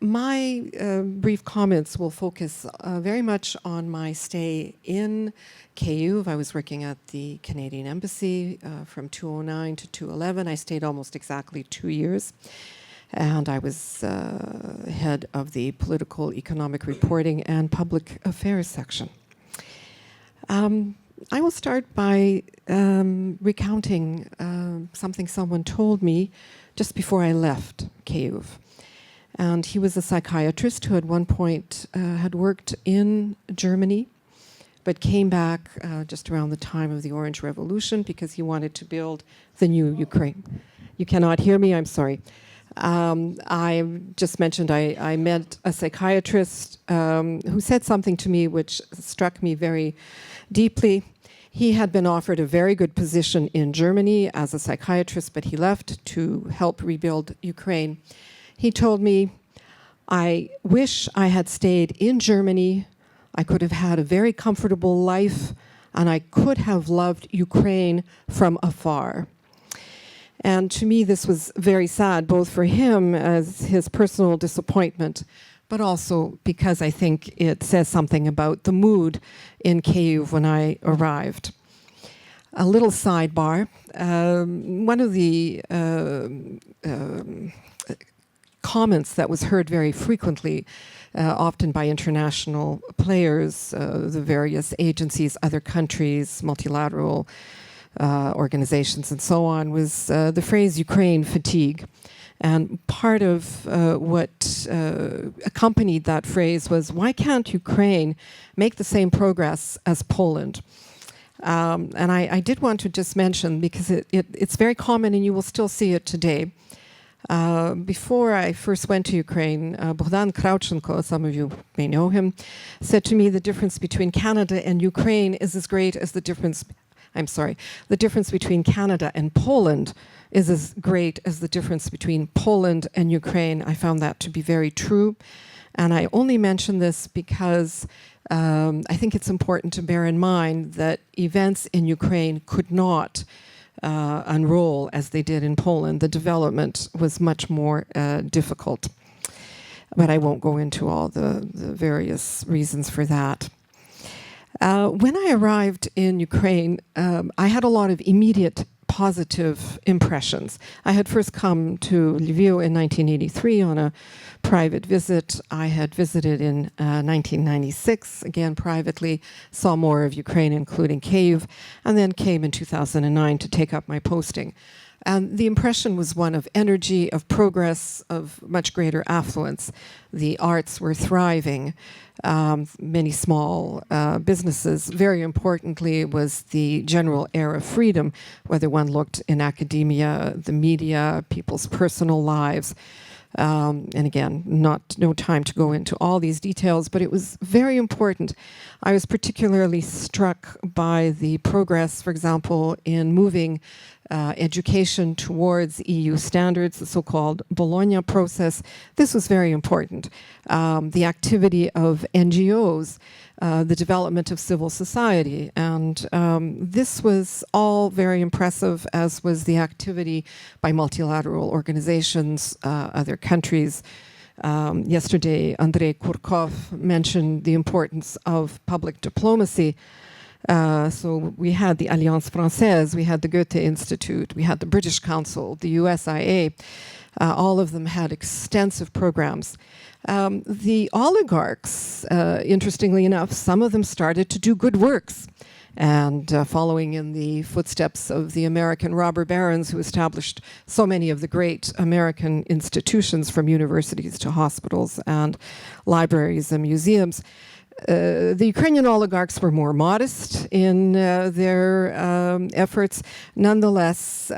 My brief comments will focus very much on my stay in Kyiv. I was working at the Canadian Embassy from 2009 to 2011. I stayed almost exactly 2 years. And I was head of the Political, Economic Reporting and Public Affairs section. I will start by recounting something someone told me just before I left Kyiv. And he was a psychiatrist who at one point had worked in Germany, but came back just around the time of the Orange Revolution because he wanted to build the new Ukraine. You cannot hear me, I'm sorry. I just mentioned I met a psychiatrist who said something to me which struck me very deeply. He had been offered a very good position in Germany as a psychiatrist, but he left to help rebuild Ukraine. He told me, I wish I had stayed in Germany. I could have had a very comfortable life, and I could have loved Ukraine from afar. And to me, this was very sad, both for him as his personal disappointment, but also because I think it says something about the mood in Kyiv when I arrived. A little sidebar, one of the comments that was heard very frequently, often by international players, the various agencies, other countries, multilateral organizations and so on, was the phrase Ukraine fatigue. And part of what accompanied that phrase was, why can't Ukraine make the same progress as Poland? And I did want to just mention, because it's very common and you will still see it today. Before I first went to Ukraine, Bogdan Kravchenko, some of you may know him, said to me the difference between Canada and Ukraine is as great as the difference between Canada and Poland is as great as the difference between Poland and Ukraine. I found that to be very true. And I only mention this because I think it's important to bear in mind that events in Ukraine could not unroll as they did in Poland. The development was much more difficult. But I won't go into all the various reasons for that. When I arrived in Ukraine, I had a lot of immediate positive impressions. I had first come to Lviv in 1983 on a private visit. I had visited in 1996, again privately, saw more of Ukraine, including Kyiv, and then came in 2009 to take up my posting. And the impression was one of energy, of progress, of much greater affluence. The arts were thriving, many small businesses. Very importantly was the general air of freedom, whether one looked in academia, the media, people's personal lives. And again, no time to go into all these details, but it was very important. I was particularly struck by the progress, for example, in moving education towards EU standards, the so-called Bologna process. This was very important. The activity of NGOs, the development of civil society, and this was all very impressive, as was the activity by multilateral organizations, other countries. Yesterday, Andrei Kurkov mentioned the importance of public diplomacy. So we had the Alliance Française, we had the Goethe Institute, we had the British Council, the USIA. All of them had extensive programs. The oligarchs, interestingly enough, some of them started to do good works. And following in the footsteps of the American robber barons who established so many of the great American institutions, from universities to hospitals and libraries and museums, the Ukrainian oligarchs were more modest in their efforts. Nonetheless,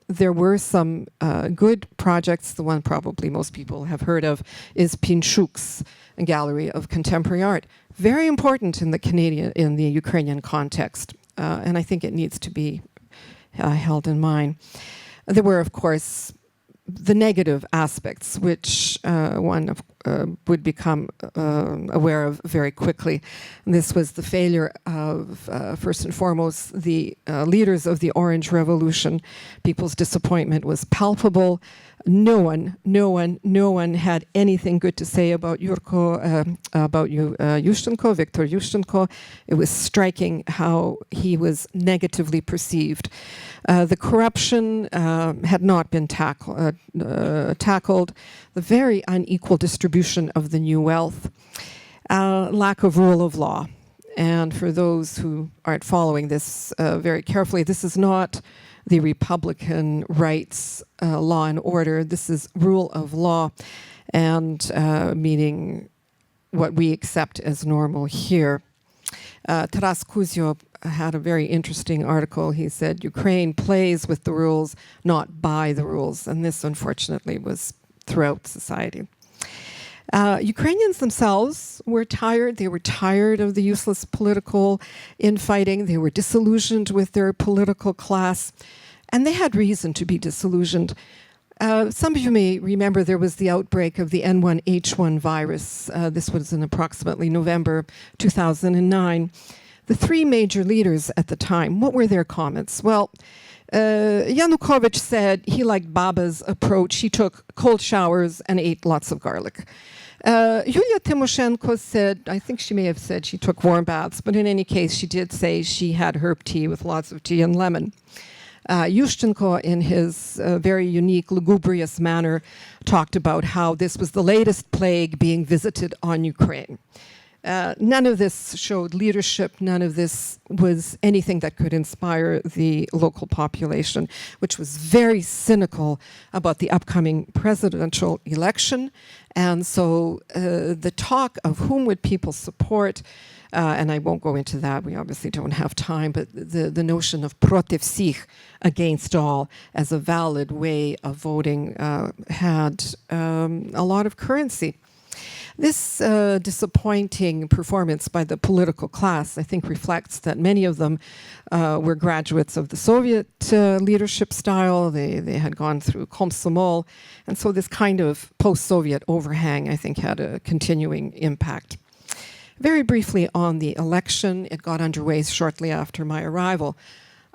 there were some good projects. The one probably most people have heard of is Pinchuk's Gallery of Contemporary Art. Very important in the Ukrainian context, and I think it needs to be held in mind. There were, of course, the negative aspects, which one would become aware of very quickly. And this was the failure of, first and foremost, the leaders of the Orange Revolution. People's disappointment was palpable. No one had anything good to say about Yushchenko, Viktor Yushchenko. It was striking how he was negatively perceived. The corruption had not been tackled. The very unequal distribution of the new wealth. Lack of rule of law. And for those who aren't following this very carefully, this is not the Republican rights, law and order. This is rule of law, and meaning what we accept as normal here. Taras Kuzyo had a very interesting article. He said, Ukraine plays with the rules, not by the rules. And this, unfortunately, was throughout society. Ukrainians themselves were tired. They were tired of the useless political infighting. They were disillusioned with their political class, and they had reason to be disillusioned. Some of you may remember there was the outbreak of the N1H1 virus. This was in approximately November 2009. The three major leaders at the time, what were their comments? Well, Yanukovych said he liked Baba's approach. He took cold showers and ate lots of garlic. Yulia Tymoshenko said, I think she may have said she took warm baths, but in any case, she did say she had herb tea with lots of tea and lemon. Yushchenko, in his very unique, lugubrious manner, talked about how this was the latest plague being visited on Ukraine. None of this showed leadership. None of this was anything that could inspire the local population, which was very cynical about the upcoming presidential election. And so the talk of whom would people support, and I won't go into that, we obviously don't have time, but the notion of protiv всіх, against all, as a valid way of voting had a lot of currency. This disappointing performance by the political class, I think, reflects that many of them were graduates of the Soviet leadership style. They had gone through Komsomol, and so this kind of post-Soviet overhang, I think, had a continuing impact. Very briefly on the election, it got underway shortly after my arrival.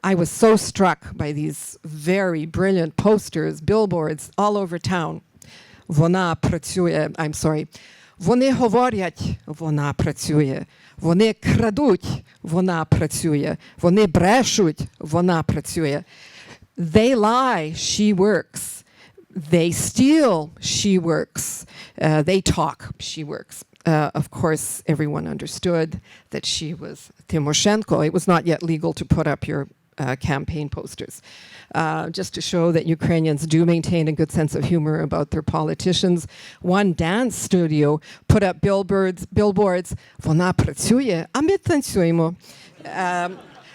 I was so struck by these very brilliant posters, billboards all over town. Вона працює, I'm sorry. Вони говорять, вона працює. Вони крадуть, вона працює. Вони брешуть, вона працює. They lie, she works. They steal, she works. They talk, she works. Of course, everyone understood that she was Tymoshenko. It was not yet legal to put up your campaign posters. Just to show that Ukrainians do maintain a good sense of humor about their politicians. One dance studio put up billboards, вона працює, а ми танцюємо.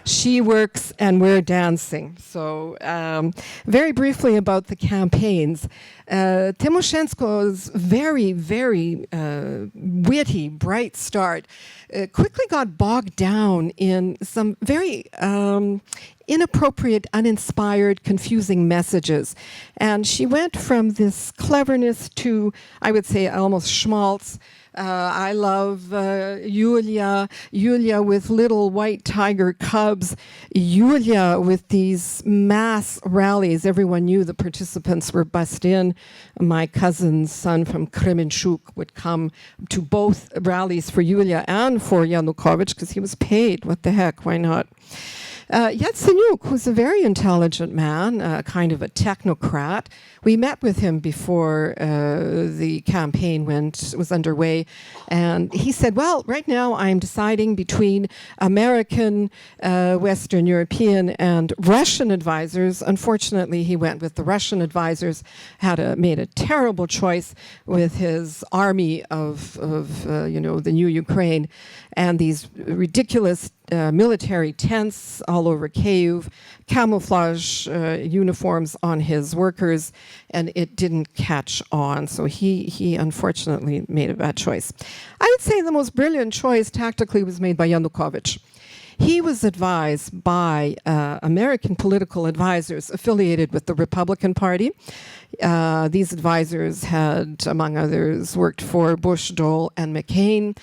She works and we're dancing. So very briefly about the campaigns. Tymoshenko's very witty, bright start quickly got bogged down in some very inappropriate, uninspired, confusing messages. And she went from this cleverness to, I would say, almost schmaltz. I love Yulia with little white tiger cubs, Yulia with these mass rallies. Everyone knew the participants were bussed in. My cousin's son from Kremenchuk would come to both rallies for Yulia and for Yanukovych because he was paid. What the heck, why not? Yatsenyuk, who's a very intelligent man, kind of a technocrat. We met with him before the campaign was underway, and he said, well, right now I'm deciding between American, Western European, and Russian advisors. Unfortunately, he went with the Russian advisors, made a terrible choice with his army of the new Ukraine, and these ridiculous military tents all over Kyiv, camouflage uniforms on his workers, and it didn't catch on. So he unfortunately made a bad choice. I would say the most brilliant choice tactically was made by Yanukovych. He was advised by American political advisors affiliated with the Republican Party. These advisors had, among others, worked for Bush, Dole, and McCain.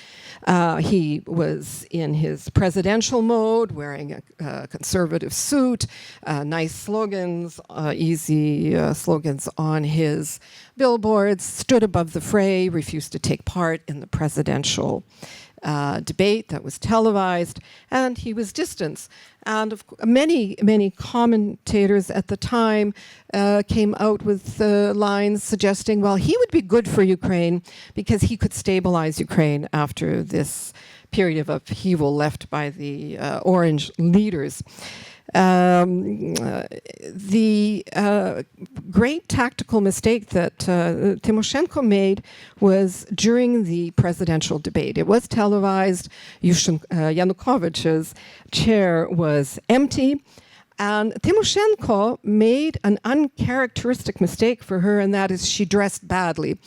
He was in his presidential mode, wearing a conservative suit, nice slogans, easy slogans on his billboards, stood above the fray, refused to take part in the presidential debate that was televised, and he was distanced. And many commentators at the time came out with lines suggesting, well, he would be good for Ukraine because he could stabilize Ukraine after this period of upheaval left by the orange leaders. The great tactical mistake that Tymoshenko made was during the presidential debate. It was televised. Yanukovych's chair was empty. And Tymoshenko made an uncharacteristic mistake for her, and that is she dressed badly.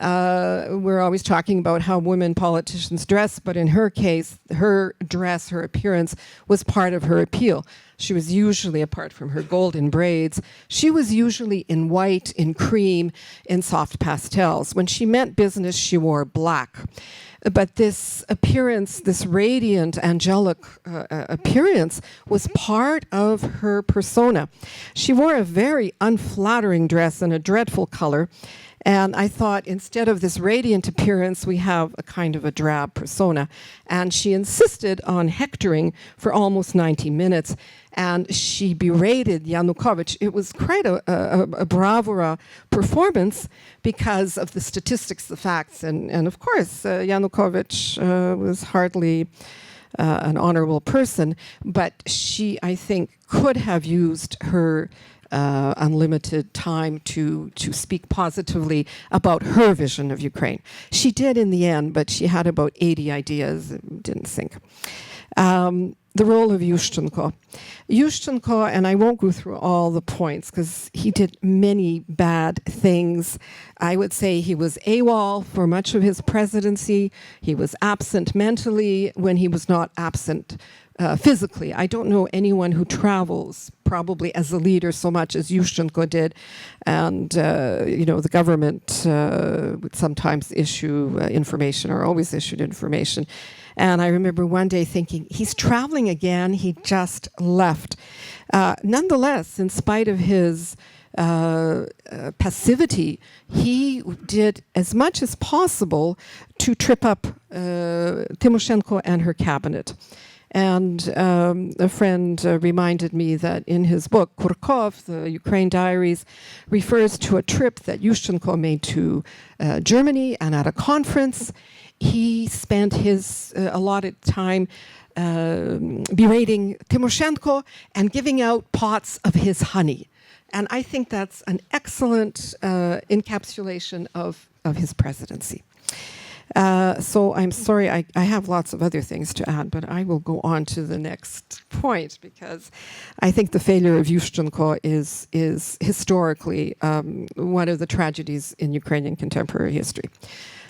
We're always talking about how women politicians dress, but in her case, her dress, her appearance was part of her appeal. She was usually, apart from her golden braids, she was usually in white, in cream, in soft pastels. When she meant business, she wore black. But this appearance, this radiant, angelic appearance was part of her persona. She wore a very unflattering dress in a dreadful color. And I thought, instead of this radiant appearance, we have a kind of a drab persona. And she insisted on hectoring for almost 90 minutes. And she berated Yanukovych. It was quite a bravura performance because of the statistics, the facts. And of course, Yanukovych was hardly an honorable person. But she, I think, could have used her unlimited time to speak positively about her vision of Ukraine. She did in the end, but she had about 80 ideas. It didn't sink. The role of Yushchenko. Yushchenko, and I won't go through all the points because he did many bad things. I would say he was AWOL for much of his presidency. He was absent mentally when he was not absent physically. I don't know anyone who travels probably as a leader so much as Yushchenko did. And, the government would sometimes issue information, or always issued information. And I remember one day thinking, he's traveling again, he just left. Nonetheless, in spite of his passivity, he did as much as possible to trip up Tymoshenko and her cabinet. And a friend reminded me that in his book, Kurkov, the Ukraine Diaries, refers to a trip that Yushchenko made to Germany, and at a conference, he spent his allotted time berating Tymoshenko and giving out pots of his honey. And I think that's an excellent encapsulation of his presidency. So I'm sorry, I have lots of other things to add, but I will go on to the next point, because I think the failure of Yushchenko is historically one of the tragedies in Ukrainian contemporary history.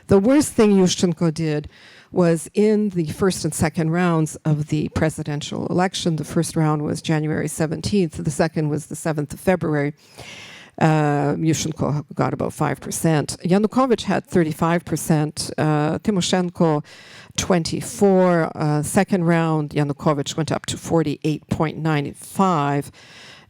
The worst thing Yushchenko did was in the first and second rounds of the presidential election. The first round was January 17th. The second was the 7th of February. Yushchenko got about 5%. Yanukovych had 35%. Tymoshenko, 24%. Second round, Yanukovych went up to 48.95%.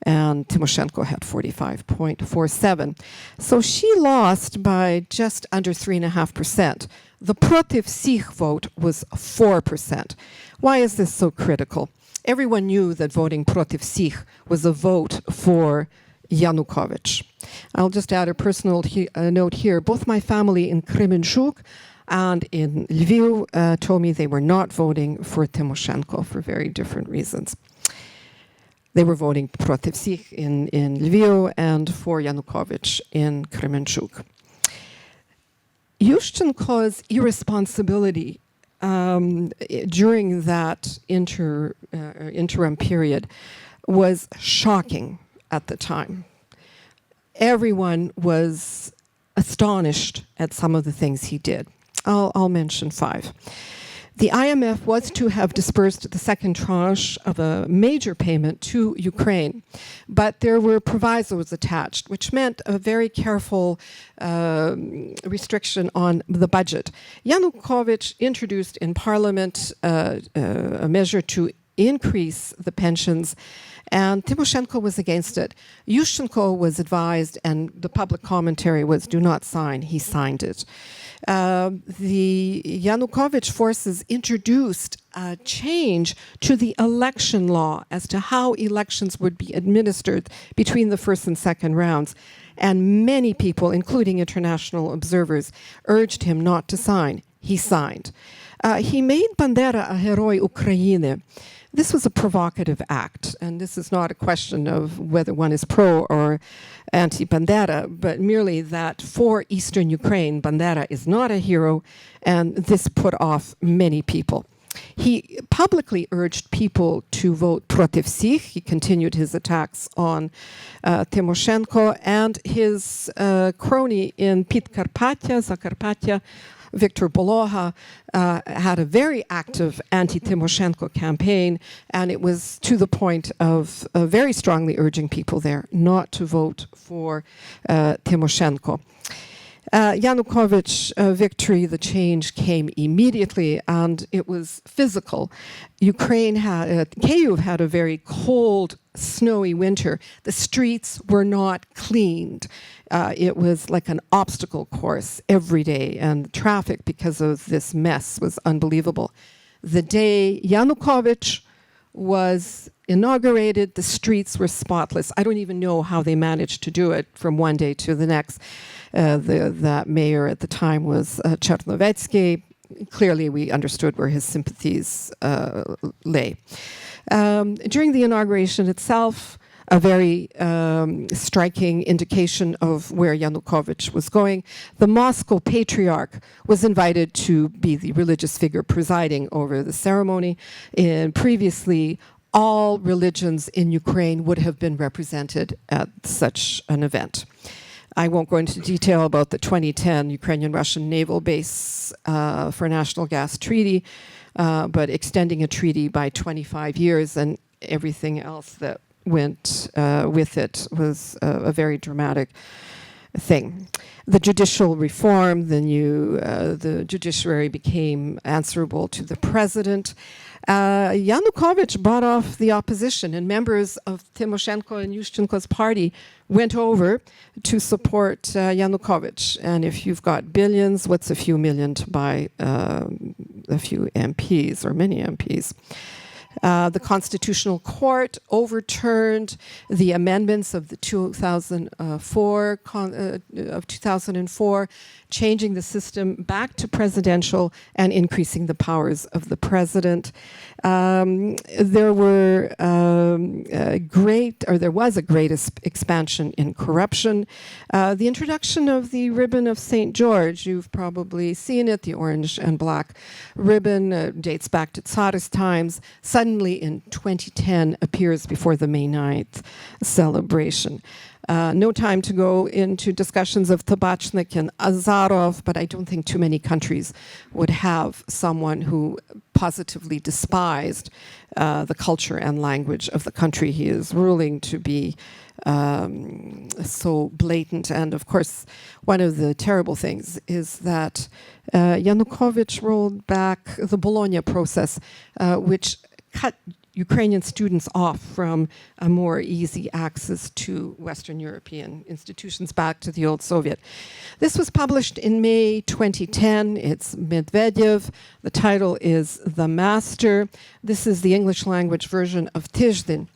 And Tymoshenko had 45.47%. So she lost by just under 3.5%. The protiv всіх vote was 4%. Why is this so critical? Everyone knew that voting protiv всіх was a vote for Yanukovych. I'll just add a personal note here. Both my family in Kremenchuk and in Lviv told me they were not voting for Tymoshenko for very different reasons. They were voting protiv всіх in Lviv and for Yanukovych in Kremenchuk. Yushchenko's irresponsibility during that interim period was shocking at the time. Everyone was astonished at some of the things he did. I'll mention 5. The IMF was to have disbursed the second tranche of a major payment to Ukraine, but there were provisos attached, which meant a very careful restriction on the budget. Yanukovych introduced in Parliament a measure to increase the pensions, and Tymoshenko was against it. Yushchenko was advised, and the public commentary was, do not sign. He signed it. The Yanukovych forces introduced a change to the election law as to how elections would be administered between the first and second rounds. And many people, including international observers, urged him not to sign. He signed. He made Bandera a Heroi Ukraine. This was a provocative act, and this is not a question of whether one is pro or anti-Bandera, but merely that for Eastern Ukraine, Bandera is not a hero, and this put off many people. He publicly urged people to vote protiv sich. He continued his attacks on Tymoshenko, and his crony in Zakarpattia, Victor Boloha, had a very active anti-Tymoshenko campaign, and it was to the point of very strongly urging people there not to vote for Tymoshenko. Yanukovych victory, the change came immediately, and it was physical. Kyiv had a very cold, snowy winter. The streets were not cleaned. It was like an obstacle course every day, and the traffic, because of this mess, was unbelievable. The day Yanukovych was inaugurated, the streets were spotless. I don't even know how they managed to do it from one day to the next. That mayor at the time was Chernovetsky. Clearly, we understood where his sympathies lay. During the inauguration itself, a very striking indication of where Yanukovych was going. The Moscow Patriarch was invited to be the religious figure presiding over the ceremony. And previously, all religions in Ukraine would have been represented at such an event. I won't go into detail about the 2010 Ukrainian-Russian naval base for national gas treaty, but extending a treaty by 25 years and everything else that went with it was a very dramatic thing. The judicial reform, the judiciary became answerable to the president. Yanukovych bought off the opposition, and members of Tymoshenko and Yushchenko's party went over to support Yanukovych. And if you've got billions, what's a few million to buy a few MPs or many MPs? The Constitutional Court overturned the amendments of the 2004, changing the system back to presidential and increasing the powers of the president. There was a great expansion in corruption. The introduction of the ribbon of St. George, you've probably seen it, the orange and black ribbon, dates back to Tsarist times, suddenly in 2010 appears before the May 9th celebration. No time to go into discussions of Tabachnik and Azarov, but I don't think too many countries would have someone who positively despised the culture and language of the country he is ruling to be so blatant. And of course, one of the terrible things is that Yanukovych rolled back the Bologna process, which cut Ukrainian students off from a more easy access to Western European institutions back to the old Soviet. This was published in May 2010. It's Medvedev. The title is The Master. This is the English language version of Tizhdin.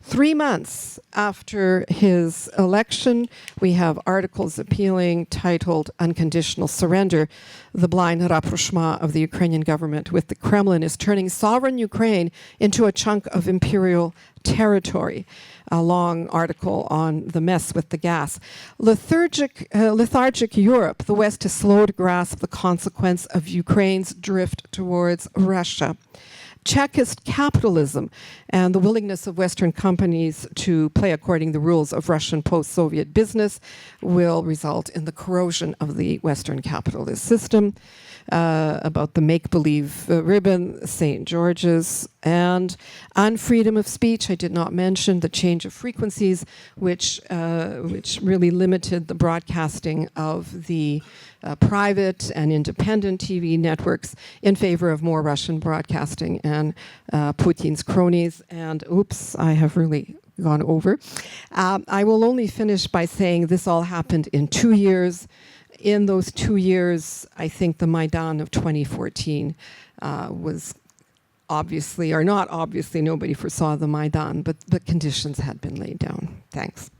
3 months after his election, we have articles appealing titled Unconditional Surrender. The blind rapprochement of the Ukrainian government with the Kremlin is turning sovereign Ukraine into a chunk of imperial territory. A long article on the mess with the gas. Lethargic Europe, the West is slow to grasp the consequence of Ukraine's drift towards Russia. Chekist capitalism and the willingness of Western companies to play according to the rules of Russian post-Soviet business will result in the corrosion of the Western capitalist system. About the make-believe ribbon, St. George's, and on freedom of speech, I did not mention the change of frequencies, which really limited the broadcasting of the private and independent TV networks in favor of more Russian broadcasting and Putin's cronies. And oops, I have really gone over. I will only finish by saying this all happened in 2 years. In those 2 years, I think the Maidan of 2014 was obviously, or not obviously, nobody foresaw the Maidan, but the conditions had been laid down. Thanks.